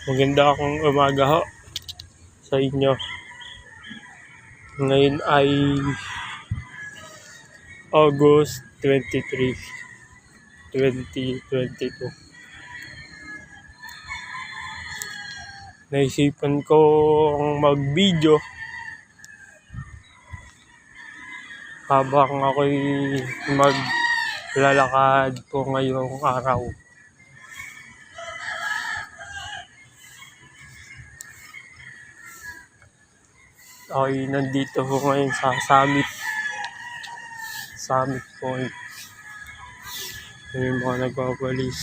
Maganda akong umaga ho sa inyo. Ngayon ay August 23, 2022. Naisipan kong mag-video habang ako'y maglalakad po ngayong araw. Ako'y nandito po ngayon sa Summit Point. Yung mga nagwawalis.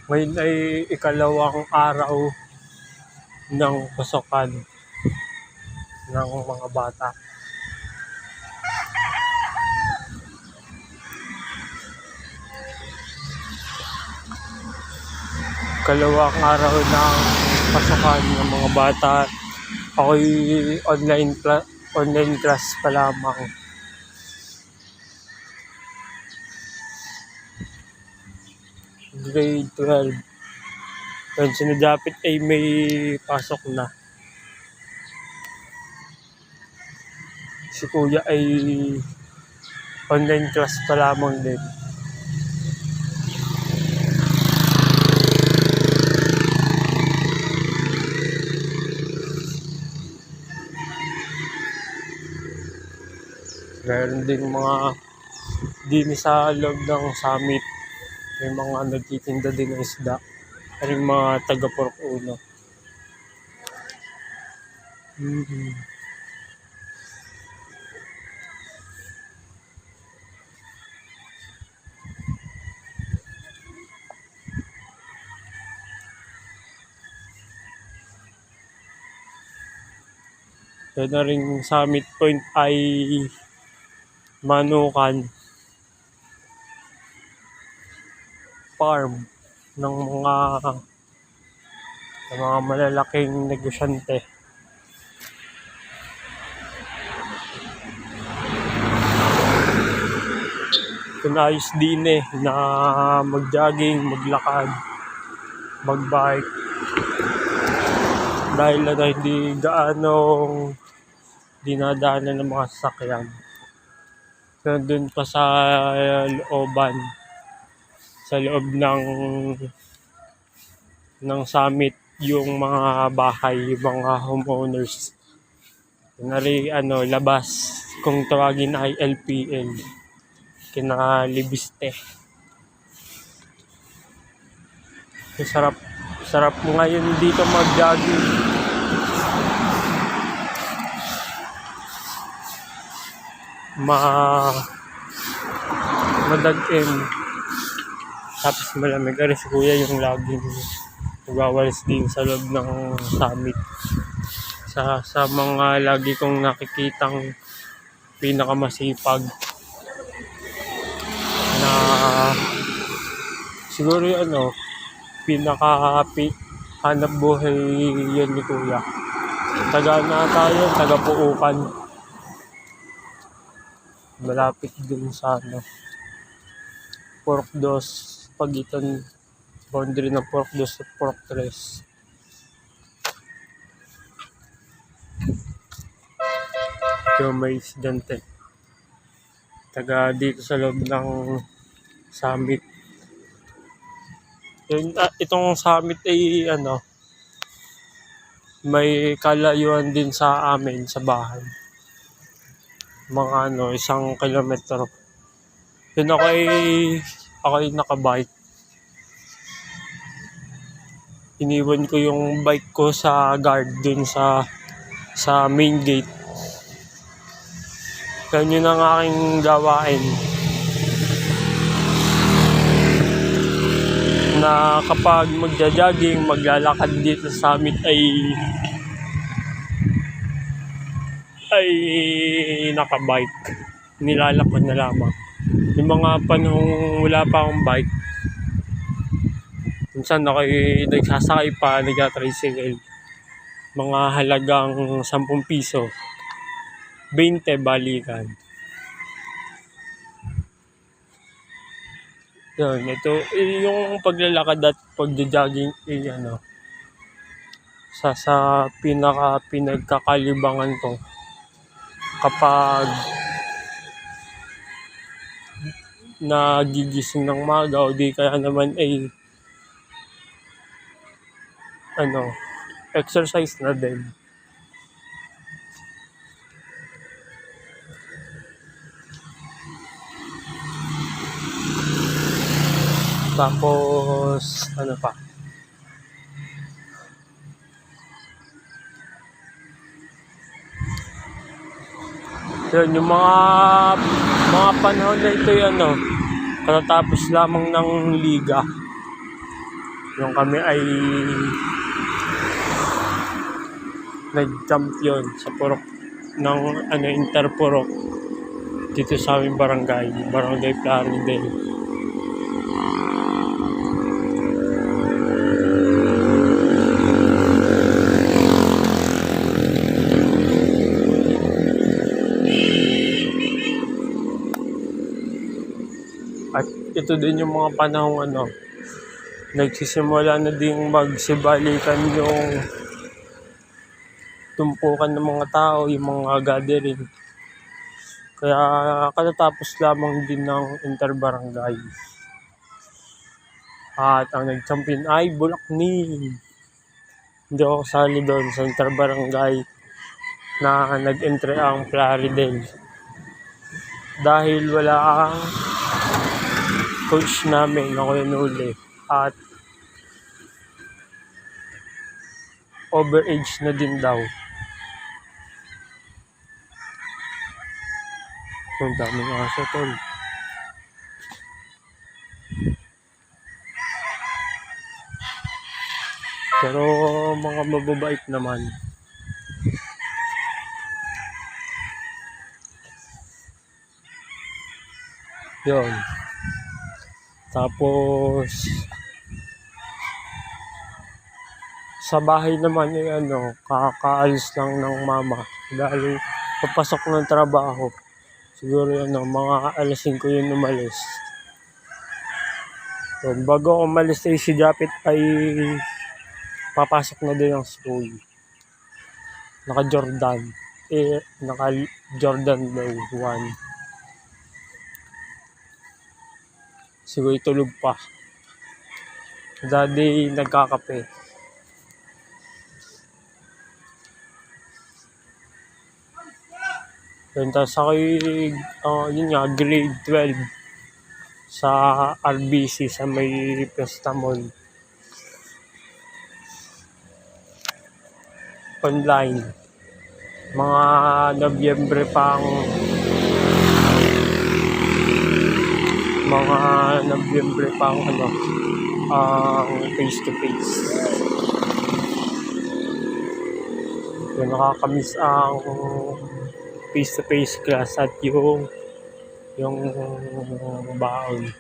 Ngayon ay ikalawang araw ng pasukan ng mga bata. Kalawang araw ng pasukan ng mga bata. Ako'y online class pa lamang. Grade 12. Yung sinadapit ay may pasok na. Si kuya ay online class pa lamang din. Meron din mga din sa loob ng summit. May mga nagtitinda din ng isda. Yung mga taga-Pork Uno. Kaya na rin Summit Point ay Manukan farm ng mga malalaking negosyante. Pinayos din na mag-jogging, maglakad, mag-bike. Dahil na hindi gaanong dinadaanan ng mga sasakyan. Nandun pa sa looban, sa loob ng summit yung mga bahay, yung mga homeowners. Nari labas kung tawagin ay LPL, kinalibiste. Sarap mo ngayon dito mag-jogging. Madagin. Tapos malamig. Ari si kuya yung laging nagwawalis din sa loob ng summit. Sa mga lagi kong nakikitang pinakamasipag na siguro yung hanap buhay yan ni kuya. Taga Puukan. Malapit din sa Pork 2, pagitan boundary ng Pork 2 at Pork 3. Yung may estudyante. Taga dito sa loob ng summit. Itong summit ay may kalayuan din sa amin sa bahay. Mga 1 kilometro. Yun ako'y nakabike. Iniwan ko yung bike ko sa guard dun sa main gate. Ganyan ang aking gawain. Na kapag magja-jogging, maglalakad dito sa summit ay nakabike. Nilalakad na lamang. Yung mga panahong wala pa akong bike, Minsan ako'y nagsasakay pa, nagta-tricycle. Mga halagang 10 piso, 20 balikan. Yun, ito, yung paglalakad at pagja-jogging, sa pinagkakalibangan ko kapag nagigising ng maga o di kaya naman ay exercise na din. Tapos ano pa? Yun, yung mga panahon na ito katatapos lamang ng liga. Yung kami ay nag-champion sa purok ng interpurok dito sa aming barangay Plaridel. At ito din yung mga panahong nagsisimula na ding magsibalikan yung tumpukan ng mga tao, yung mga gathering. Kaya katatapos lamang din ng interbarangay. At ang nag-champion ay Bulaknin. Hindi ako kasali doon sa interbarangay na nag-entry ang Plaridel. Dahil wala ang coach namin na Kuya Nuli at overage na din daw. Ang dami ng aso, tol. Pero mga mababait naman. Yun. Tapos sa bahay naman kakaalis lang ng mama dahil papasok ng trabaho. Siguro mga alas 5 yun umalis. So, bago umalis si Japit ay papasok na din ang school. Naka-Jordan daw 1. Siguro tulog pa. Daddy nagkakape. Tapos ako'y grade 12 sa RBC sa may Fiesta Mall. Online. Mga Nobyembre pang face to face. Yung nakakamiss ang face to face class at yung baon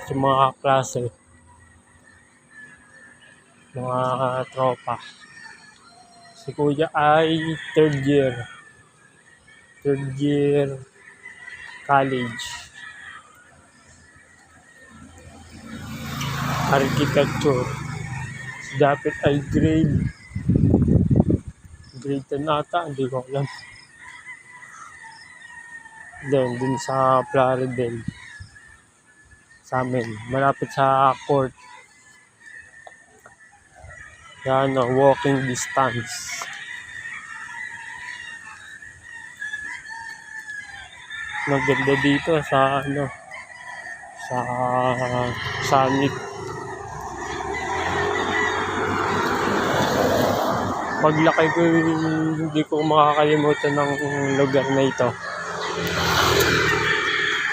sa mga klase, mga tropa. Si Kuya ay third year college architecture. Si Japit ay grade 10 ata, hindi ko alam. Dun sa Plaridel sa amin, malapit sa court. Yan, walking distance. Maganda dito sa Summit. Paglaki ko, hindi ko makakalimutan ng lugar na ito.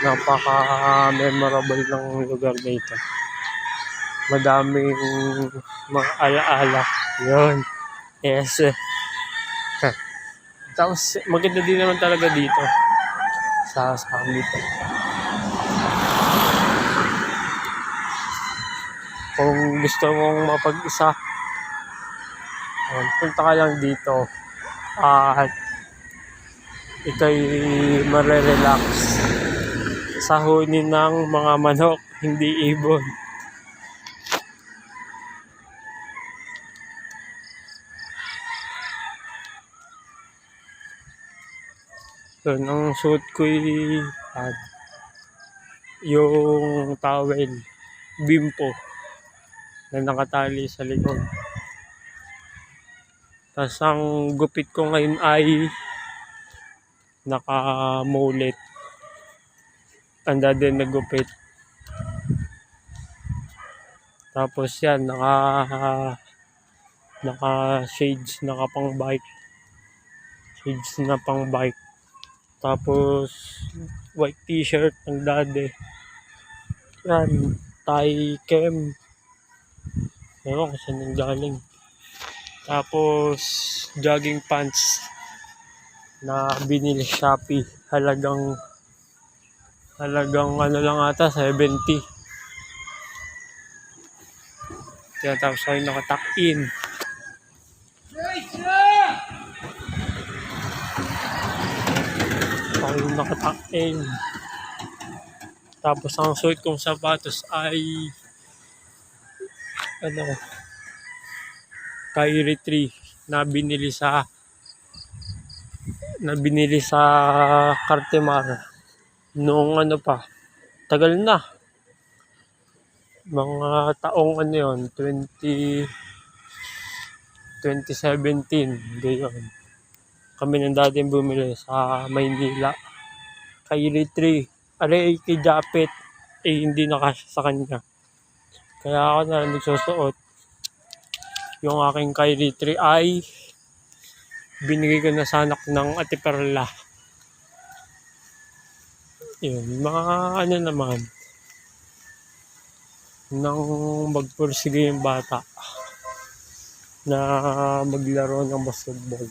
Napaka-memorable ng lugar na ito. Madaming mga alaala. Yun. Yes. Tapos, maganda din naman talaga dito sa Summit. Kung gusto mong mapag-isa, punta ka lang dito at ika'y marerelax sa huni ng mga manok, hindi ibon. So, ang suot ko'y yung towel, bimpo, na nakatali sa likod. Tapos ang gupit ko ngayon ay naka-mullet. Tanda din na gupit. Tapos yan, naka-shades, naka-pang bike. Shades na pang bike. Tapos white t-shirt ng dade. Yan, tie chem. Ewan kung saan yung galing. Tapos jogging pants na binili Shopee. Halagang ano lang ata, 70. Kaya tapos ako nakatuck-in. Ako yung nakatuck-in. Tapos ang suot kong sapatos ay Kyrie 3 na binili sa Cartimar noong tagal na, mga taong 2017 gayon. Kami ng dating bumili sa Maynila. Kyrie 3 aray kay Japet hindi nakasya sa kanya, kaya ako na nagsusuot. Yung aking Kyrie 3 ay binigay ko na sa anak ng Ate Perla. Yun, mga naman nang magpursige yung bata na maglaro ng basketball.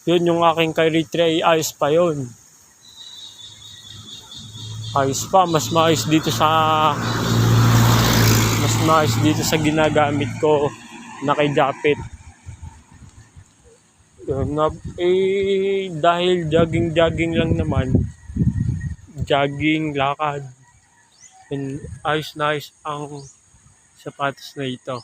Yun, yung aking Kyrie 3 ay ayos pa yun. Ayos pa, mas maayos dito sa ginagamit ko na kay Japet. Yun, dahil jogging lang naman, lakad, ayos na ayos ang sapatos na ito.